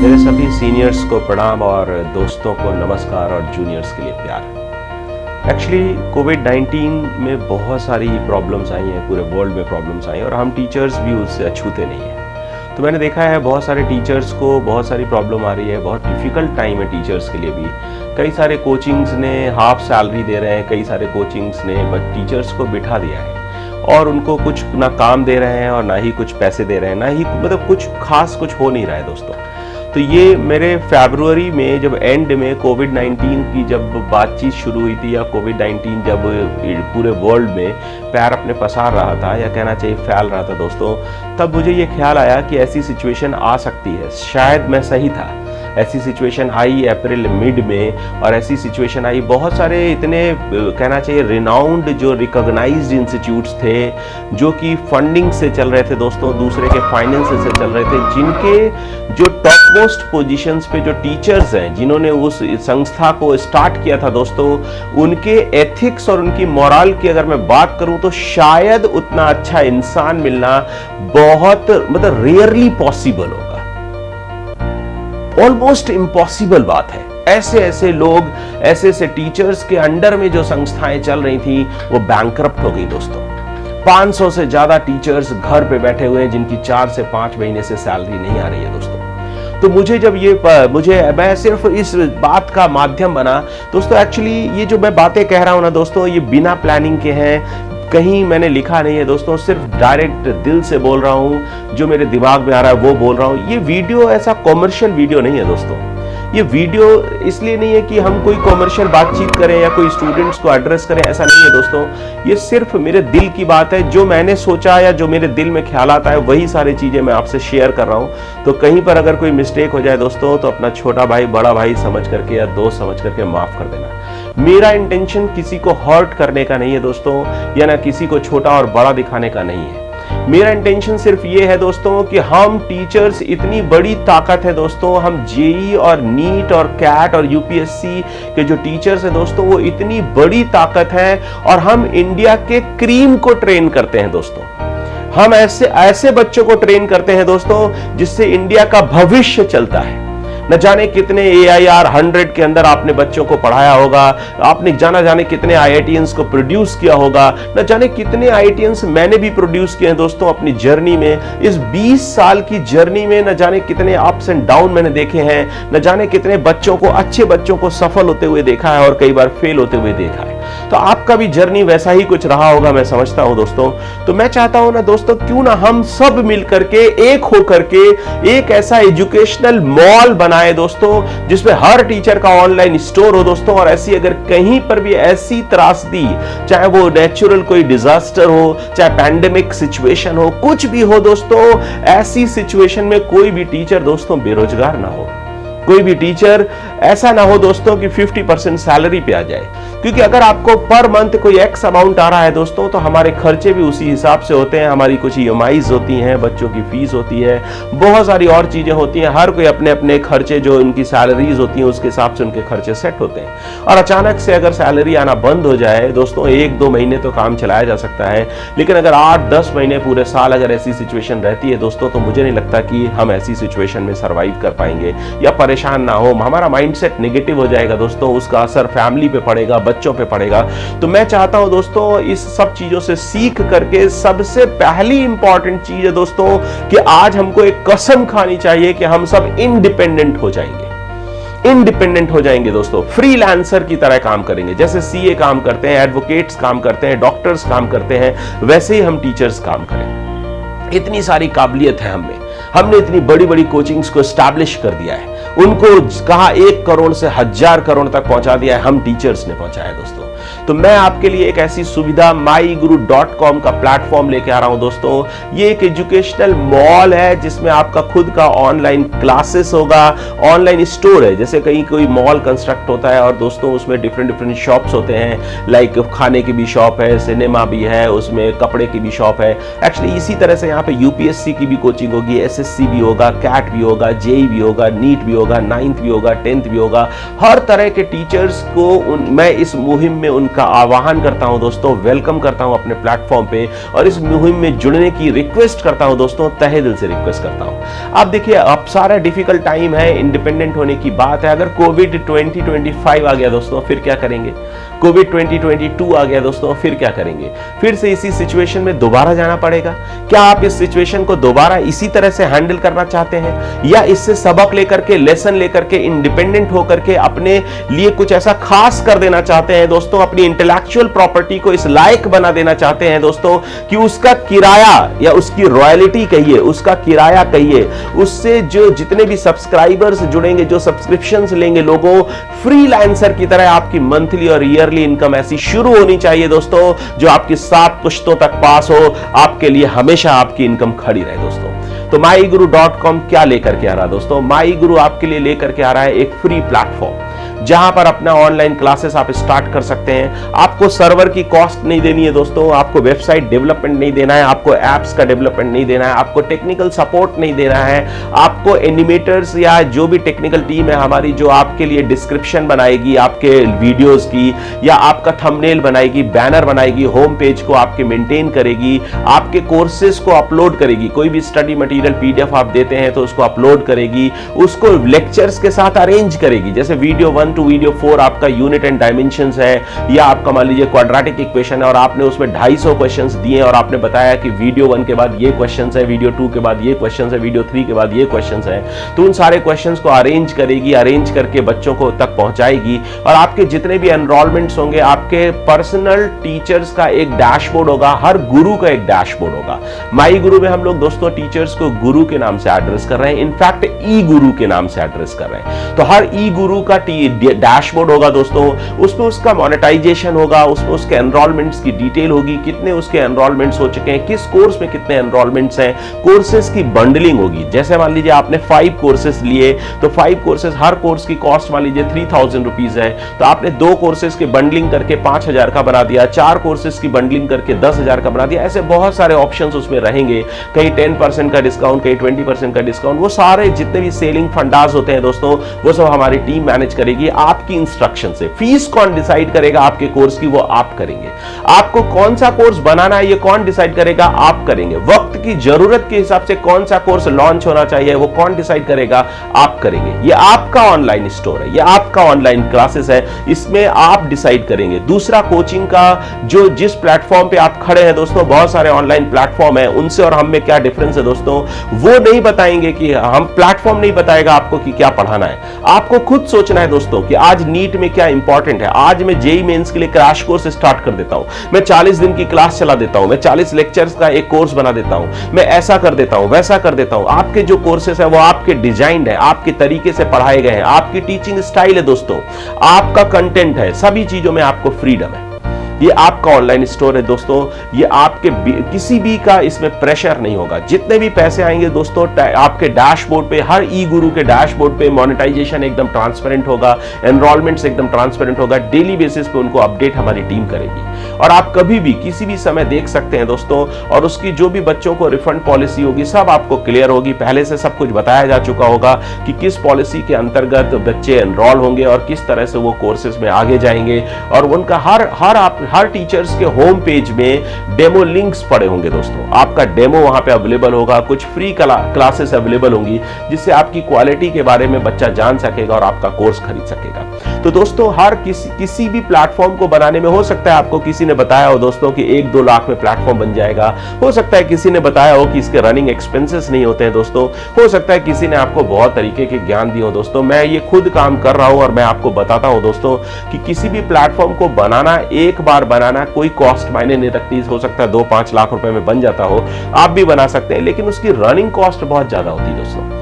मेरे सभी सीनियर्स को प्रणाम और दोस्तों को नमस्कार और जूनियर्स के लिए प्यार। एक्चुअली कोविड-19 में बहुत सारी प्रॉब्लम्स आई हैं, पूरे वर्ल्ड में प्रॉब्लम्स आई हैं और हम टीचर्स भी उससे अछूते नहीं हैं। तो मैंने देखा है बहुत सारे टीचर्स को बहुत सारी प्रॉब्लम आ रही है, बहुत डिफ़िकल्ट टाइम है टीचर्स के लिए भी। कई सारे कोचिंग्स ने हाफ सैलरी दे रहे हैं, कई सारे कोचिंग्स ने बट टीचर्स को बिठा दिया है और उनको कुछ ना काम दे रहे हैं और ना ही कुछ पैसे दे रहे हैं, ना ही मतलब कुछ खास कुछ हो नहीं रहा है दोस्तों। तो ये मेरे फरवरी में जब एंड में कोविड-19 की जब बातचीत शुरू हुई थी या कोविड-19 जब पूरे वर्ल्ड में पैर अपने पसार रहा था या कहना चाहिए फैल रहा था दोस्तों, तब मुझे ये ख्याल आया कि ऐसी सिचुएशन आ सकती है। शायद मैं सही था, ऐसी सिचुएशन आई अप्रैल मिड में और ऐसी सिचुएशन आई बहुत सारे इतने कहना चाहिए रिनाउंड जो रिकॉग्नाइज्ड इंस्टीट्यूट्स थे जो कि फंडिंग से चल रहे थे दोस्तों, दूसरे के फाइनेंस से चल रहे थे, जिनके जो टॉप मोस्ट पोजीशंस पे जो टीचर्स हैं जिन्होंने उस संस्था को स्टार्ट किया था दोस्तों, उनके एथिक्स और उनकी मोरल की अगर मैं बात करूं तो शायद उतना अच्छा इंसान मिलना बहुत मतलब रेयरली पॉसिबल होगा, ऑलमोस्ट इम्पॉसिबल बात है। ऐसे ऐसे लोग, ऐसे ऐसे टीचर्स के अंडर में जो संस्थाएं चल रही थी वो बैंकरप्ट हो गई दोस्तों। 500 से ज्यादा टीचर्स घर पे बैठे हुए हैं जिनकी 4 से 5 महीने से सैलरी नहीं आ रही है दोस्तों। तो मैं सिर्फ इस बात का माध्यम बना दोस्तों। एक्चुअली ये जो मैं बातें कह रहा हूं ना दोस्तों, ये बिना प्लानिंग के हैं, कहीं मैंने लिखा नहीं है दोस्तों, सिर्फ डायरेक्ट दिल से बोल रहा हूं, जो मेरे दिमाग में आ रहा है वो बोल रहा हूं। ये वीडियो ऐसा कॉमर्शियल वीडियो नहीं है दोस्तों। ये वीडियो इसलिए नहीं है कि हम कोई कॉमर्शियल बातचीत करें या कोई स्टूडेंट्स को एड्रेस करें, ऐसा नहीं है दोस्तों। ये सिर्फ मेरे दिल की बात है, जो मैंने सोचा या जो मेरे दिल में ख्याल आता है वही सारी चीजें मैं आपसे शेयर कर रहा हूं। तो कहीं पर अगर कोई मिस्टेक हो जाए दोस्तों तो अपना छोटा भाई बड़ा भाई समझ करके या दोस्त समझ करके माफ कर देना। मेरा इंटेंशन किसी को हर्ट करने का नहीं है दोस्तों, या ना किसी को छोटा और बड़ा दिखाने का नहीं है। मेरा इंटेंशन सिर्फ ये है दोस्तों कि हम टीचर्स इतनी बड़ी ताकत है दोस्तों, हम जेई और नीट और कैट और यूपीएससी के जो टीचर्स हैं दोस्तों वो इतनी बड़ी ताकत है और हम इंडिया के क्रीम को ट्रेन करते हैं दोस्तों। हम ऐसे बच्चों को ट्रेन करते हैं दोस्तों जिससे इंडिया का भविष्य चलता है। न जाने कितने AIR 100 के अंदर आपने बच्चों को पढ़ाया होगा, आपने जाने कितने IITians को प्रोड्यूस किया होगा, न जाने कितने IITians मैंने भी प्रोड्यूस किए हैं दोस्तों अपनी जर्नी में। इस 20 साल की जर्नी में न जाने कितने अप्स एंड डाउन मैंने देखे हैं, न जाने कितने बच्चों को, अच्छे बच्चों को सफल होते हुए देखा है और कई बार फेल होते हुए देखा है। तो आपका भी जर्नी वैसा ही कुछ रहा होगा मैं समझता हूं दोस्तों। तो मैं चाहता हूं ना दोस्तों, क्यों ना हम सब मिलकर के एक होकर के एक ऐसा एजुकेशनल मॉल बनाए दोस्तों जिसमें हर टीचर का ऑनलाइन स्टोर हो दोस्तों। और ऐसी अगर कहीं पर भी ऐसी त्रासदी, चाहे वो नेचुरल कोई डिजास्टर हो, चाहे पैंडेमिक सिचुएशन हो, कुछ भी हो दोस्तों, ऐसी सिचुएशन में कोई भी टीचर दोस्तों बेरोजगार ना हो, कोई भी टीचर ऐसा ना हो दोस्तों कि 50% सैलरी पे आ जाए। क्योंकि अगर आपको पर मंथ कोई एक्स अमाउंट आ रहा है दोस्तों तो हमारे खर्चे भी उसी हिसाब से होते हैं। हमारी कुछ EMIs होती हैं, बच्चों की फीस होती है, बहुत सारी और चीजें होती हैं। हर कोई अपने अपने खर्चे, जो उनकी सैलरीज होती हैं उसके हिसाब से उनके खर्चे सेट होते हैं। और अचानक से अगर सैलरी आना बंद हो जाए दोस्तों, 1-2 महीने तो काम चलाया जा सकता है, लेकिन अगर 8-10 महीने पूरे साल अगर ऐसी सिचुएशन रहती है दोस्तों तो मुझे नहीं लगता कि हम ऐसी सिचुएशन में सर्वाइव कर पाएंगे या परेशान ना हो। हमारा माइंडसेट नेगेटिव हो जाएगा दोस्तों, उसका असर फैमिली पे पड़ेगा, बच्चों पे पड़ेगा। तो मैं चाहता हूं दोस्तों इस सब चीजों से सीख करके सबसे पहली इंपॉर्टेंट चीज है दोस्तों कि आज हमको एक कसम खानी चाहिए कि हम सब इंडिपेंडेंट हो जाएंगे। इंडिपेंडेंट हो जाएंगे दोस्तों, फ्रीलांसर की तरह काम करेंगे। जैसे CA काम करते हैं, एडवोकेट्स काम करते हैं, डॉक्टर्स काम करते हैं, वैसे ही हम टीचर्स काम करें। इतनी सारी काबिलियत है हमें, हमने इतनी बड़ी बड़ी कोचिंग्स को एस्टैब्लिश कर दिया है, उनको कहा 1 करोड़ से 1000 करोड़ तक पहुंचा दिया है, हम टीचर्स ने पहुंचाया दोस्तों। तो मैं आपके लिए एक ऐसी सुविधा myguru.com का प्लेटफॉर्म लेके आ रहा हूं दोस्तों। ये एक एजुकेशनल मॉल है जिसमें आपका खुद का ऑनलाइन क्लासेस होगा, ऑनलाइन स्टोर है। जैसे कहीं कोई मॉल कंस्ट्रक्ट होता है और दोस्तों उसमें डिफरेंट शॉप्स होते हैं, लाइक खाने की भी शॉप है, सिनेमा भी है, उसमें कपड़े की भी शॉप है। एक्चुअली इसी तरह से यहाँ पे UPSC की भी कोचिंग होगी, SSC भी होगा, कैट भी होगा, JEE भी होगा, नीट भी होगा, 9th भी होगा, 10th भी होगा। हर तरह के टीचर्स को मैं इस मुहिम में उनका आह्वान करता हूं दोस्तों, वेलकम करता हूं अपने प्लेटफॉर्म पे, और इस मुहिम में जुड़ने की रिक्वेस्ट करता हूं दोस्तों, तहे दिल से रिक्वेस्ट करता हूं। आप देखिए, अब सारा डिफिकल्ट टाइम है, इंडिपेंडेंट होने की बात है। अगर कोविड 2025 आ गया दोस्तों, फिर क्या करेंगे? कोविड 2022 आ गया दोस्तों, फिर क्या करेंगे? फिर से इसी सिचुएशन में दोबारा जाना पड़ेगा? क्या आप इस सिचुएशन को दोबारा इसी तरह से हैंडल करना चाहते हैं, या इससे सबक लेकर के, लेसन लेकर के, इंडिपेंडेंट होकर के अपने लिए कुछ ऐसा खास कर देना चाहते हैं दोस्तों, अपनी इंटेलेक्चुअल प्रॉपर्टी को इस लायक बना देना चाहते हैं दोस्तों कि उसका किराया या उसकी रॉयल्टी कहिए, उसका किराया कहिए, उससे जो जितने भी सब्सक्राइबर्स जुड़ेंगे, जो सब्सक्रिप्शंस लेंगे लोगों, फ्रीलांसर की तरह आपकी मंथली और ईयरली इनकम ऐसी शुरू होनी चाहिए दोस्तों, जो आपकी 7 पुश्तों तक पास हो, आपके लिए हमेशा आपकी इनकम खड़ी रहे दोस्तों। तो myguru.com क्या लेकर के आ रहा है दोस्तों? MyGuru आपके लिए लेकर के आ रहा है एक फ्री प्लेटफॉर्म, जहां पर अपना ऑनलाइन क्लासेस आप स्टार्ट कर सकते हैं। आपको सर्वर की कॉस्ट नहीं देनी है दोस्तों, आपको वेबसाइट डेवलपमेंट नहीं देना है, आपको एप्स का डेवलपमेंट नहीं देना है, आपको टेक्निकल सपोर्ट नहीं देना है, आपको एनिमेटर्स या जो भी टेक्निकल टीम है हमारी, जो आपके लिए डिस्क्रिप्शन बनाएगी आपके वीडियोस की, या आपका थंबनेल बनाएगी, बैनर बनाएगी, होम पेज को आपके मेंटेन करेगी, आपके कोर्सेज को अपलोड करेगी। कोई भी स्टडी मटेरियल पीडीएफ आप देते हैं तो उसको अपलोड करेगी, उसको लेक्चर्स के साथ अरेंज करेगी। जैसे वीडियो 1 टू वीडियो 4 आपका यूनिट एंड डायमेंशंस है, या आपका मान लीजिए क्वाड्रेटिक इक्वेशन है, और आपने उसमें 250 क्वेश्चंस दिए, और आपने बताया कि वीडियो 1 के बाद ये क्वेश्चंस है, वीडियो 2 के बाद ये क्वेश्चंस है, वीडियो 3 के बाद ये क्वेश्चंस है, तो उन सारे क्वेश्चंस को अरेंज करेगी, अरेंज करके बच्चों को तक पहुंचाएगी। और आपके जितने भी एनरोलमेंट्स होंगे, आपके पर्सनल टीचर्स का एक डैशबोर्ड होगा, हर गुरु का एक डैशबोर्ड होगा। माई गुरु में हम लोग दोस्तों टीचर्स को गुरु के नाम से एड्रेस कर रहे हैं, इनफैक्ट ई गुरु के नाम से एड्रेस कर रहे हैं। तो हर ई गुरु का डैशबोर्ड होगा दोस्तों, उसमें उसका मोनेटाइजेशन होगा, उसमें उसके एनरोलमेंट्स की डिटेल होगी, कितने उसके एनरोलमेंट्स हो चुके हैं, किस कोर्स में कितने एनरोलमेंट्स हैं, कोर्सेज की बंडलिंग होगी। जैसे मान लीजिए आपने 5 कोर्सेज लिए, तो 5 कोर्सेज, हर कोर्स की कॉस्ट मान लीजिए 3000 रुपीज है, तो आपने 2 कोर्सेज की बंडलिंग करके 5000 का बना दिया, 4 कोर्सेज की बंडलिंग करके 10,000 का बना दिया। ऐसे बहुत सारे ऑप्शंस उसमें रहेंगे, कहीं 10% का डिस्काउंट, कहीं 20% का डिस्काउंट। वो सारे जितने भी सेलिंग फंडास होते हैं दोस्तों, वो सब हमारी टीम मैनेज करेगी आपकी इंस्ट्रक्शन से। फीस कौन डिसाइड करेगा आपके कोर्स की? वो आप करेंगे। आपको कौन सा कोर्स बनाना है ये कौन डिसाइड करेगा? आप करेंगे। वक्त की जरूरत के हिसाब से कौन सा कोर्स लॉन्च होना चाहिए वो कौन डिसाइड करेगा? आप करेंगे। ये आपका ऑनलाइन स्टोर है, ये आपका ऑनलाइन क्लासेस है, इसमें आप डिसाइड करेंगे। दूसरा, कोचिंग का जो जिस प्लेटफॉर्म पे आप खड़े हैं दोस्तों, बहुत सारे ऑनलाइन प्लेटफॉर्म है, उनसे और हम में क्या डिफरेंस है दोस्तों, वो नहीं बताएंगे कि हम प्लेटफॉर्म नहीं बताएगा आपको कि क्या पढ़ाना है। आपको खुद सोचना है दोस्तों कि आज नीट में क्या इंपॉर्टेंट है। आज मैं जेईई मेंस के लिए क्रैश कोर्स स्टार्ट कर देता हूं, मैं 40 दिन की क्लास चला देता हूं, मैं 40 लेक्चर्स का एक कोर्स बना देता हूं, मैं ऐसा कर देता हूं, वैसा कर देता हूं। आपके जो कोर्सेस है वो आपके डिजाइन है, आपके तरीके से पढ़ाए गए हैं, आपकी टीचिंग स्टाइल है दोस्तों, आपका कंटेंट है, सभी चीजों में आपको फ्रीडम है। ये आपका ऑनलाइन स्टोर है दोस्तों, ये आपके किसी भी का इसमें प्रेशर नहीं होगा। जितने भी पैसे आएंगे दोस्तों आपके डैशबोर्ड पे, हर ई गुरु के डैशबोर्ड पे मोनेटाइजेशन एकदम ट्रांसपेरेंट होगा, एनरोलमेंट्स एकदम ट्रांसपेरेंट होगा, डेली बेसिस पे उनको अपडेट हमारी टीम करेगी और आप कभी भी किसी भी समय देख सकते हैं दोस्तों। और उसकी जो भी बच्चों को रिफंड पॉलिसी होगी सब आपको क्लियर होगी, पहले से सब कुछ बताया जा चुका होगा कि किस पॉलिसी के अंतर्गत बच्चे एनरोल होंगे और किस तरह से वो कोर्सेज में आगे जाएंगे। और उनका हर टीचर्स के होम पेज में डेमो लिंक्स पड़े होंगे दोस्तों, आपका डेमो वहां पे अवेलेबल होगा, कुछ फ्री क्लासेस अवेलेबल होंगी जिससे आपकी क्वालिटी के बारे में बच्चा जान सकेगा और आपका कोर्स खरीद सकेगा। तो दोस्तों हर किसी भी प्लेटफॉर्म को बनाने में हो सकता है आपको किसी ने बताया हो दोस्तों कि 1-2 लाख में प्लेटफॉर्म बन जाएगा, हो सकता है किसी ने बताया हो कि इसके रनिंग एक्सपेंसेस नहीं होते हैं दोस्तों, हो सकता है किसी ने आपको बहुत तरीके के ज्ञान दिए हो दोस्तों। मैं ये खुद काम कर रहा हूं और मैं आपको बताता हूं दोस्तों कि किसी भी प्लेटफॉर्म को बनाना, एक बार बनाना कोई कॉस्ट मायने नहीं रखती। हो सकता है 2-5 लाख रुपए में बन जाता हो, आप भी बना सकते हैं, लेकिन उसकी रनिंग कॉस्ट बहुत ज्यादा होती है दोस्तों।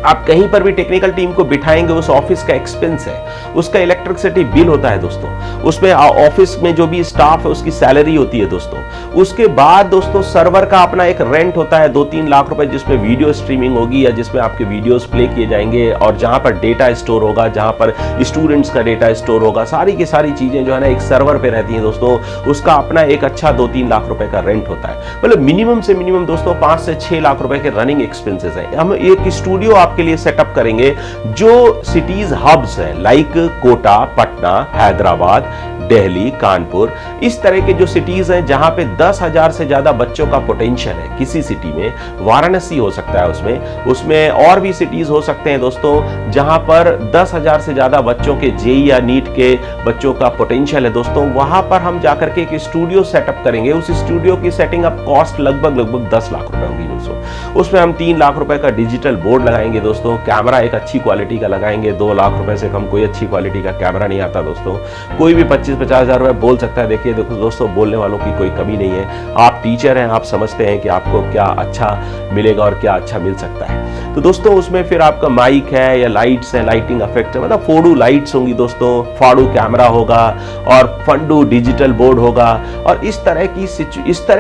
आप कहीं पर भी टेक्निकल टीम को बिठाएंगे, उस ऑफिस का एक्सपेंस है, उसका इलेक्ट्रिसिटी बिल होता है दोस्तों, उसमें ऑफिस में जो भी स्टाफ है उसकी सैलरी होती है दोस्तों। उसके बाद दोस्तों सर्वर का अपना एक रेंट होता है 2-3 लाख रुपए, जिसमें वीडियो स्ट्रीमिंग होगी या जिसमें आपके वीडियोस प्ले किए जाएंगे और जहां पर डेटा स्टोर होगा, जहां पर स्टूडेंट्स का डेटा स्टोर होगा, सारी की सारी चीजें जो है ना एक सर्वर पे रहती है दोस्तों, उसका अपना एक अच्छा 2-3 लाख रुपए का रेंट होता है। मतलब मिनिमम से मिनिमम दोस्तों 5 से 6 लाख रुपए के रनिंग एक्सपेंसेस है। हम एक स्टूडियो आपके लिए सेटअप करेंगे जो सिटीज हब्स हैं, लाइक कोटा, पटना, हैदराबाद, दिल्ली, कानपुर, इस तरह के जो सिटीज हैं जहां पे 10,000 से ज्यादा बच्चों का पोटेंशियल है किसी सिटी में। वाराणसी हो सकता है उसमें और भी सिटीज हो सकते हैं दोस्तों जहां पर 10,000 से ज्यादा बच्चों के जेई या नीट के बच्चों का पोटेंशियल है दोस्तों। वहां पर हम जाकर के एक स्टूडियो सेटअप करेंगे। उस स्टूडियो की सेटिंग अप कॉस्ट लगभग 10 लाख रुपए होगी दोस्तों। उसमें हम 3 लाख रुपए का डिजिटल बोर्ड लगाएंगे दोस्तों, कैमरा एक अच्छी क्वालिटी का लगाएंगे। 2 लाख रुपए से कम कोई अच्छी क्वालिटी का कैमरा नहीं आता दोस्तों। कोई भी 25-50 हजार रुपए बोल सकता है। देखिए देखो दोस्तों, बोलने वालों की कोई कमी नहीं है। आप टीचर हैं, आप समझते हैं कि आपको क्या अच्छा मिलेगा और क्या अच्छा मिल सकता है। तो दोस्तों उसमें फिर आपका माइक है या लाइट्स है, लाइटिंग इफेक्ट है, मतलब फोडू लाइट्स होंगी दोस्तों, फाड़ू कैमरा होगा और फंडू डिजिटल बोर्ड होगा और इस तरह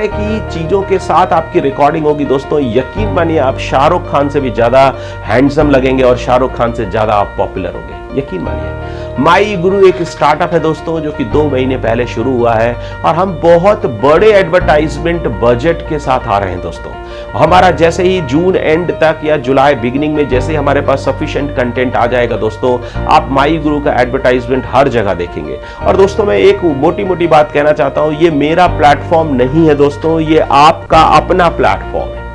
की चीजों के साथ आपकी रिकॉर्डिंग होगी दोस्तों। यकीन मानिए आप शाहरुख खान से भी ज्यादा हैंडसम लगेंगे और शाहरुख खान से ज्यादा आप पॉपुलर होंगे, यकीन मानिए। माई गुरु एक स्टार्टअप है दोस्तों जो कि 2 महीने पहले शुरू हुआ है और हम बहुत बड़े एडवर्टाइजमेंट बजट के साथ आ रहे हैं दोस्तों। हमारा जैसे ही जून एंड तक या जुलाई बिगिनिंग में जैसे ही हमारे पास सफिशिएंट कंटेंट आ जाएगा दोस्तों, आप माई गुरु का एडवर्टाइजमेंट हर जगह देखेंगे। और दोस्तों मैं एक मोटी बात कहना चाहता हूं, ये मेरा प्लेटफॉर्म नहीं है दोस्तों, ये आपका अपना प्लेटफॉर्म है,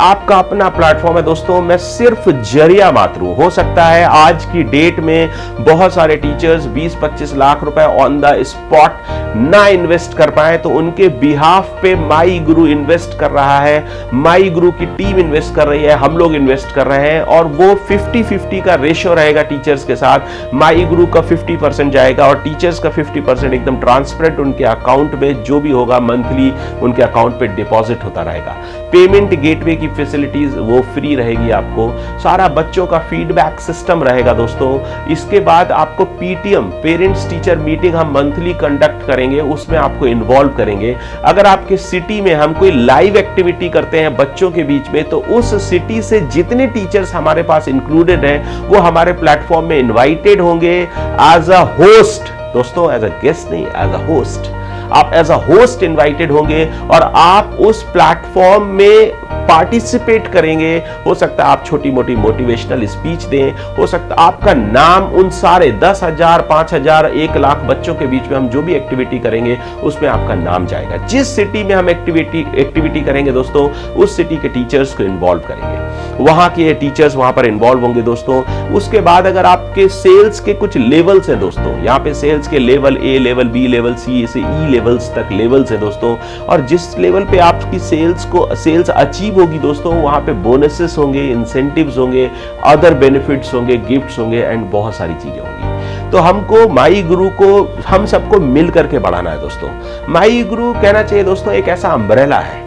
आपका अपना प्लेटफॉर्म है दोस्तों। मैं सिर्फ जरिया मात्र हूं। हो सकता है आज की डेट में बहुत सारे टीचर्स 20-25 लाख रुपए ऑन द स्पॉट ना इन्वेस्ट कर पाए, तो उनके बिहाफ पे माई गुरु इन्वेस्ट कर रहा है, माई गुरु की टीम इन्वेस्ट कर रही है, हम लोग इन्वेस्ट कर रहे हैं और वो 50-50 का रेशियो रहेगा टीचर्स के साथ। माई गुरु का 50% जाएगा और टीचर्स का 50% एकदम ट्रांसपेरेंट उनके अकाउंट में जो भी होगा मंथली उनके अकाउंट पे डिपॉजिट होता रहेगा। पेमेंट गेटवे की फैसिलिटीज वो फ्री रहेगी आपको। सारा बच्चों का फीडबैक सिस्टम रहेगा दोस्तों। इसके बाद आपको पीटीएम, पेरेंट्स टीचर मीटिंग हम मंथली कंडक्ट करेंगे, उसमें आपको इन्वॉल्व करेंगे। अगर आपके सिटी में हम कोई लाइव एक्टिविटी करते हैं बच्चों के बीच में, तो उस सिटी से जितने टीचर्स हमारे पास इंक्लूडेड हैं वो हमारे प्लेटफॉर्म में इन्वाइटेड होंगे एज अ होस्ट दोस्तों, एज अ गेस्ट नहीं, एज अ होस्ट। आप एज अ होस्ट इन्वाइटेड होंगे और आप उस प्लेटफॉर्म में पार्टिसिपेट करेंगे। हो सकता है आप छोटी मोटी मोटिवेशनल स्पीच दें, हो सकता है आपका नाम उन सारे 10,000, 5,000, 1 लाख बच्चों के बीच में हम जो भी एक्टिविटी करेंगे उसमें आपका नाम जाएगा। जिस सिटी में हम एक्टिविटी करेंगे दोस्तों, उस सिटी के टीचर्स को इन्वॉल्व करेंगे, वहां के टीचर्स वहां पर इन्वॉल्व होंगे दोस्तों। उसके बाद अगर आपके सेल्स के कुछ लेवल्स हैं दोस्तों, यहाँ पे सेल्स के level A level, B level, C से E लेवल्स तक लेवल्स हैं दोस्तों, और जिस लेवल पे आपकी सेल्स अचीव होगी दोस्तों, वहां पे बोनसेस होंगे, इंसेंटिव्स होंगे, अदर बेनिफिट्स होंगे, गिफ्ट्स होंगे एंड बहुत सारी चीजें होंगी। तो हमको माई गुरु को हम सबको मिल करके बढ़ाना है दोस्तों। माई गुरु कहना चाहिए दोस्तों एक ऐसा अम्ब्रेला है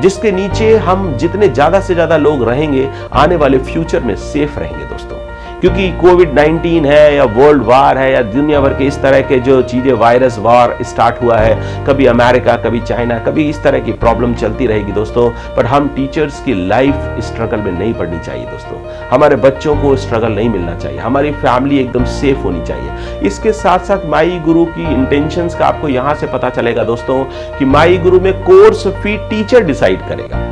जिसके नीचे हम जितने ज्यादा से ज्यादा लोग रहेंगे आने वाले फ्यूचर में सेफ रहेंगे दोस्तों। क्योंकि कोविड-19 है या वर्ल्ड वार है या दुनिया भर के इस तरह के जो चीजें, वायरस वार स्टार्ट हुआ है, कभी अमेरिका, कभी चाइना, कभी इस तरह की प्रॉब्लम चलती रहेगी दोस्तों। पर हम टीचर्स की लाइफ स्ट्रगल में नहीं पड़नी चाहिए दोस्तों। हमारे बच्चों को स्ट्रगल नहीं मिलना चाहिए, हमारी फैमिली एकदम सेफ होनी चाहिए। इसके साथ साथ माई गुरु की इंटेंशंस का आपको यहां से पता चलेगा दोस्तों कि माई गुरु में कोर्स फी टीचर डिसाइड करेगा।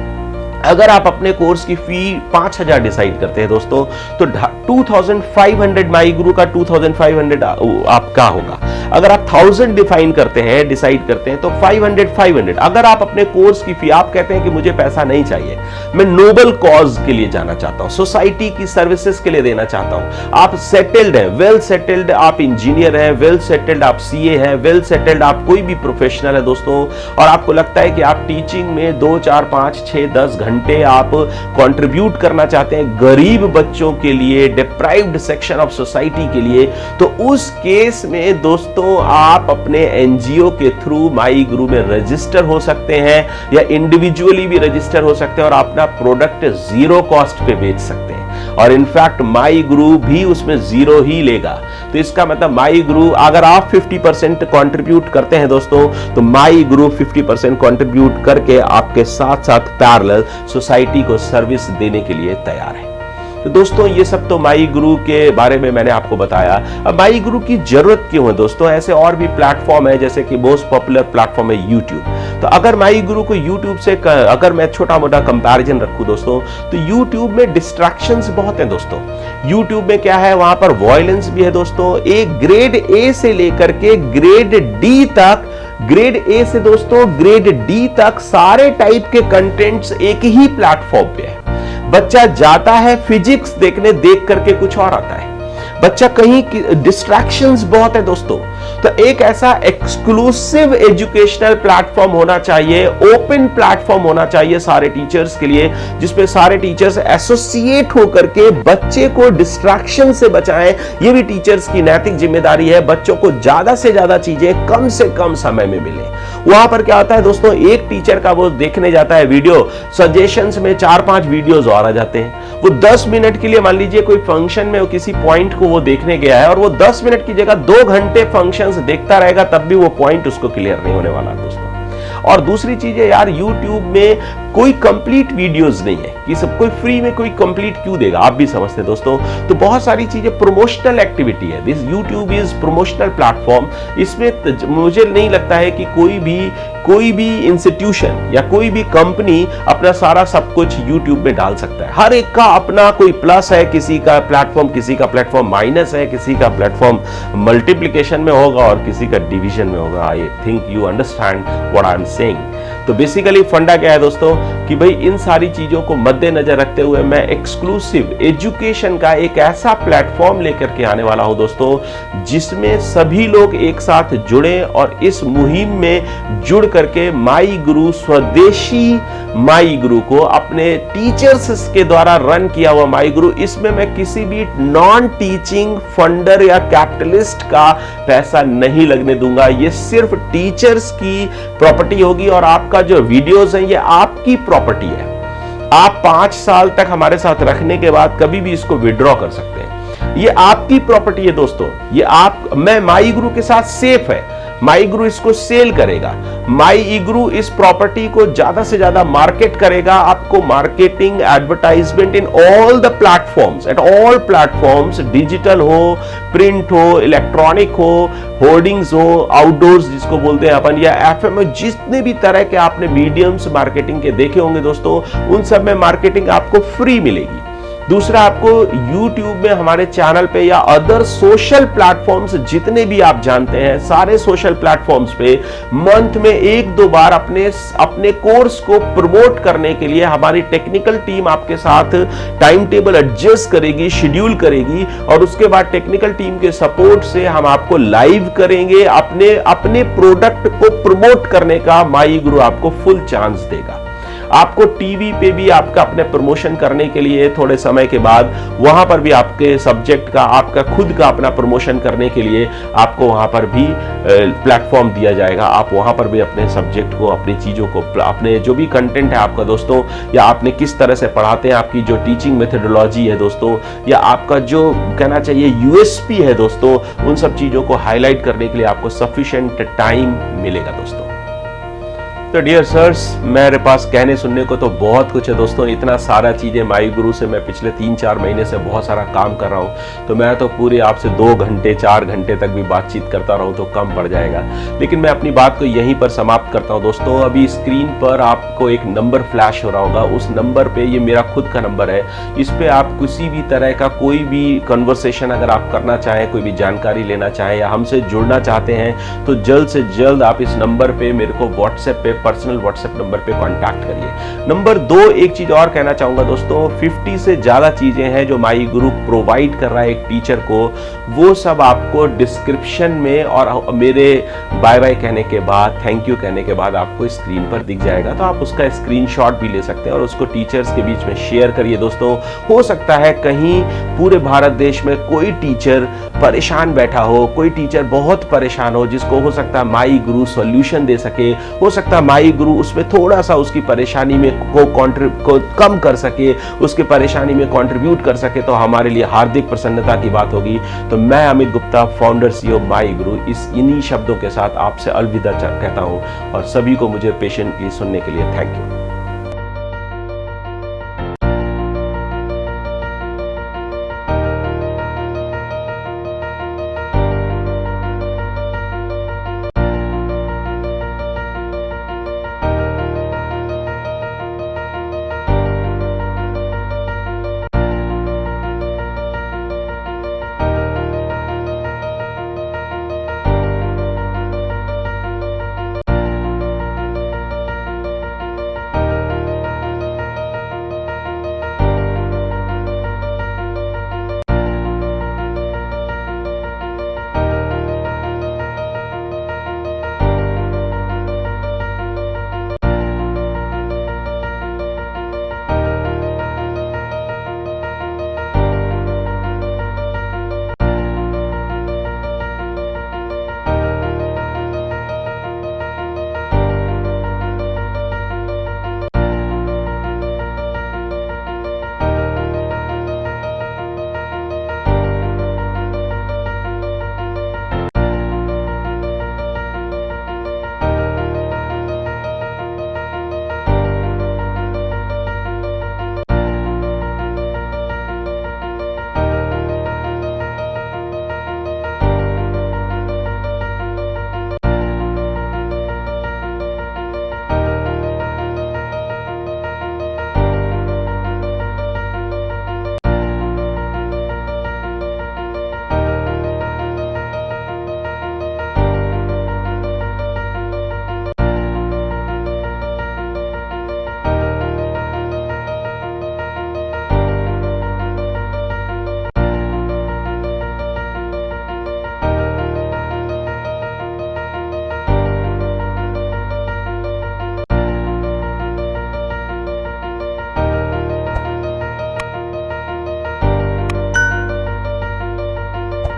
अगर आप अपने कोर्स की फी 5,000 डिसाइड करते हैं दोस्तों, तो 2,500 माई गुरु का 2,500 आपका होगा। अगर आप 1,000 डिसाइड करते हैं तो 500। अगर आप अपने कोर्स की फी, आप कहते हैं कि मुझे पैसा नहीं चाहिए, मैं नोबल कॉज के लिए जाना चाहता हूं, सोसाइटी की सर्विसेज के लिए देना चाहता हूं, आप सेटल्ड हैं, वेल सेटल्ड, आप इंजीनियर हैं, वेल सेटल्ड, आप सीए हैं, वेल सेटल्ड, आप कोई भी प्रोफेशनल है दोस्तों, और आपको लगता है कि आप टीचिंग में 2, 4, 5, 6, 10 घंटे आप कंट्रीब्यूट करना चाहते हैं गरीब बच्चों के लिए, डिप्राइव्ड सेक्शन ऑफ सोसाइटी के लिए, तो उस केस में दोस्तों आप अपने एनजीओ के थ्रू माई गुरु में रजिस्टर हो सकते हैं या इंडिविजुअली भी रजिस्टर हो सकते हैं और अपना प्रोडक्ट 0 कॉस्ट पे बेच सकते हैं। और इनफैक्ट माई गुरु भी उसमें 0 ही लेगा। तो इसका मतलब माई गुरु, अगर आप 50% कंट्रीब्यूट करते हैं दोस्तों, तो माई गुरु 50% कंट्रीब्यूट करके आपके साथ साथ पैरेलल सोसाइटी को सर्विस देने के लिए तैयार है। तो दोस्तों ये सब तो माई गुरु के बारे में मैंने आपको बताया। अब माई गुरु की जरूरत क्यों है दोस्तों? ऐसे और भी प्लेटफॉर्म है, जैसे कि मोस्ट पॉपुलर प्लेटफॉर्म है यूट्यूब। तो अगर माई गुरु को यूट्यूब से अगर मैं छोटा मोटा कंपैरिजन रखूं दोस्तों, तो यूट्यूब में डिस्ट्रैक्शंस बहुत हैं दोस्तों। यूट्यूब में क्या है, वहां पर वॉयलेंस भी है दोस्तों। एक ग्रेड ए से लेकर के ग्रेड डी तक, ग्रेड ए से दोस्तों ग्रेड डी तक सारे टाइप के कंटेंट्स एक ही प्लेटफॉर्म पे है। बच्चा जाता है फिजिक्स देखने, देख करके कुछ और आता है। बच्चा कहीं डिस्ट्रैक्शंस बहुत है दोस्तों। तो एक ऐसा एक्सक्लूसिव एजुकेशनल प्लेटफॉर्म होना चाहिए, ओपन प्लेटफॉर्म होना चाहिए सारे टीचर्स के लिए, जिसपे सारे टीचर्स एसोसिएट होकर के बच्चे को डिस्ट्रैक्शन से बचाएं। ये भी टीचर्स की नैतिक जिम्मेदारी है, बच्चों को ज्यादा से ज्यादा चीजें कम से कम समय में मिले। वहां पर क्या होता है दोस्तों, एक टीचर का वो देखने जाता है वीडियो, सजेशंस में 4-5 वीडियोस और आ जाते हैं। वो 10 मिनट के लिए, मान लीजिए कोई फंक्शन में वो किसी पॉइंट को वो देखने गया है, और वो 10 मिनट की जगह 2 घंटे फंक्शंस देखता रहेगा, तब भी वो पॉइंट उसको क्लियर नहीं होने वाला दोस्तों। और दूसरी चीज है यार, YouTube में कोई कंप्लीट वीडियोस नहीं है कि सब कोई फ्री में कोई कंप्लीट क्यों देगा, आप भी समझते हैं दोस्तों। तो बहुत सारी चीजें प्रमोशनल एक्टिविटी है। This YouTube is promotional platform. इसमें मुझे नहीं लगता है कि कोई भी इंस्टीट्यूशन या कोई भी कंपनी अपना सारा सब कुछ YouTube में डाल सकता है। हर एक का अपना कोई प्लस है, किसी का प्लेटफॉर्म माइनस है, किसी का प्लेटफॉर्म मल्टीप्लिकेशन में होगा और किसी का डिवीजन में होगा। I think you understand what I am saying. तो बेसिकली फंडा क्या है दोस्तों कि भाई इन सारी चीजों को मद्देनजर रखते हुए मैं एक्सक्लूसिव एजुकेशन का एक ऐसा प्लेटफॉर्म लेकर के आने वाला हूं दोस्तों, जिसमें सभी लोग एक साथ जुड़े और इस मुहिम में जुड़ करके माई गुरु, स्वदेशी माई गुरु को, अपने टीचर्स के द्वारा रन किया हुआ माई गुरु, इसमें मैं किसी भी नॉन टीचिंग फंडर या कैपिटलिस्ट का पैसा नहीं लगने दूंगा। ये सिर्फ टीचर्स की प्रॉपर्टी होगी और आपका जो वीडियोस है ये आपकी प्रॉपर्टी है। आप 5 साल तक हमारे साथ रखने के बाद कभी भी इसको विड्रॉ कर सकते हैं। ये आपकी प्रॉपर्टी है दोस्तों। ये मैं माई गुरु के साथ सेफ है। माई गुरु इसको सेल करेगा। माई गुरु इस प्रॉपर्टी को ज्यादा से ज्यादा मार्केट करेगा। आपको marketing, advertisement in all the platforms, at all platforms, digital हो, प्रिंट हो, इलेक्ट्रॉनिक हो, होर्डिंग्स हो, आउटडोर्स जिसको बोलते हैं अपन, या एफएम, जितने भी तरह के आपने मीडियम्स मार्केटिंग के देखे होंगे दोस्तों, उन सब में मार्केटिंग आपको फ्री मिलेगी। दूसरा, आपको YouTube में हमारे चैनल पे या अदर सोशल प्लेटफॉर्म्स जितने भी आप जानते हैं, सारे सोशल प्लेटफॉर्म्स पे मंथ में 1-2 बार अपने कोर्स को प्रमोट करने के लिए हमारी टेक्निकल टीम आपके साथ टाइम टेबल एडजस्ट करेगी, शेड्यूल करेगी, और उसके बाद टेक्निकल टीम के सपोर्ट से हम आपको लाइव करेंगे। अपने प्रोडक्ट को प्रमोट करने का माई गुरु आपको फुल चांस देगा। आपको टीवी पे भी आपका अपने प्रमोशन करने के लिए थोड़े समय के बाद वहां पर भी आपके सब्जेक्ट का, आपका खुद का अपना प्रमोशन करने के लिए आपको वहां पर भी प्लेटफॉर्म दिया जाएगा। आप वहां पर भी अपने सब्जेक्ट को, अपनी चीजों को, अपने जो भी कंटेंट है आपका दोस्तों, या आपने किस तरह से पढ़ाते हैं, आपकी जो टीचिंग मेथोडोलॉजी है दोस्तों, या आपका जो कहना चाहिए यूएसपी है दोस्तों, उन सब चीजों को हाईलाइट करने के लिए आपको सफिशिएंट टाइम मिलेगा दोस्तों। तो डियर सर्स, मेरे पास कहने सुनने को तो बहुत कुछ है दोस्तों। इतना सारा चीज़ें माई गुरु से मैं पिछले 3-4 महीने से बहुत सारा काम कर रहा हूँ, तो मैं तो पूरे आपसे 2 घंटे 4 घंटे तक भी बातचीत करता रहूँ तो कम पड़ जाएगा। लेकिन मैं अपनी बात को यहीं पर समाप्त करता हूँ दोस्तों। अभी स्क्रीन पर आपको एक नंबर फ्लैश हो रहा होगा, उस नंबर पर, ये मेरा खुद का नंबर है, इस पर आप किसी भी तरह का कोई भी कन्वर्सेशन अगर आप करना चाहें, कोई भी जानकारी लेना चाहें या हमसे जुड़ना चाहते हैं, तो जल्द से जल्द आप इस नंबर पर मेरे को व्हाट्सएप पे, पर्सनल व्हाट्सएप नंबर पे कांटेक्ट करिए। नंबर 2, एक चीज और कहना चाहूंगा दोस्तों, 50 से ज्यादा चीजें हैं जो माई गुरु प्रोवाइड कर रहा है एक टीचर को, वो सब आपको डिस्क्रिप्शन में और मेरे बाय बाय कहने के बाद, थैंक यू कहने के बाद आपको स्क्रीन पर दिख जाएगा। तो आप उसका स्क्रीनशॉट भी ले सकते हैं और उसको टीचर्स के बीच में शेयर करिए दोस्तों। हो सकता है कहीं पूरे भारत देश में कोई टीचर परेशान बैठा हो, कोई टीचर बहुत परेशान हो, जिसको हो सकता है माई गुरु सॉल्यूशन दे सके, हो सकता है माई गुरु उसमें थोड़ा सा उसकी परेशानी में को कम कर सके, उसकी परेशानी में कंट्रीब्यूट कर सके, तो हमारे लिए हार्दिक प्रसन्नता की बात होगी। तो मैं अमित गुप्ता, फाउंडर CEO माई गुरु, इन्हीं शब्दों के साथ आपसे अलविदा कहता हूं और सभी को मुझे पेशेंटली सुनने के लिए थैंक यू।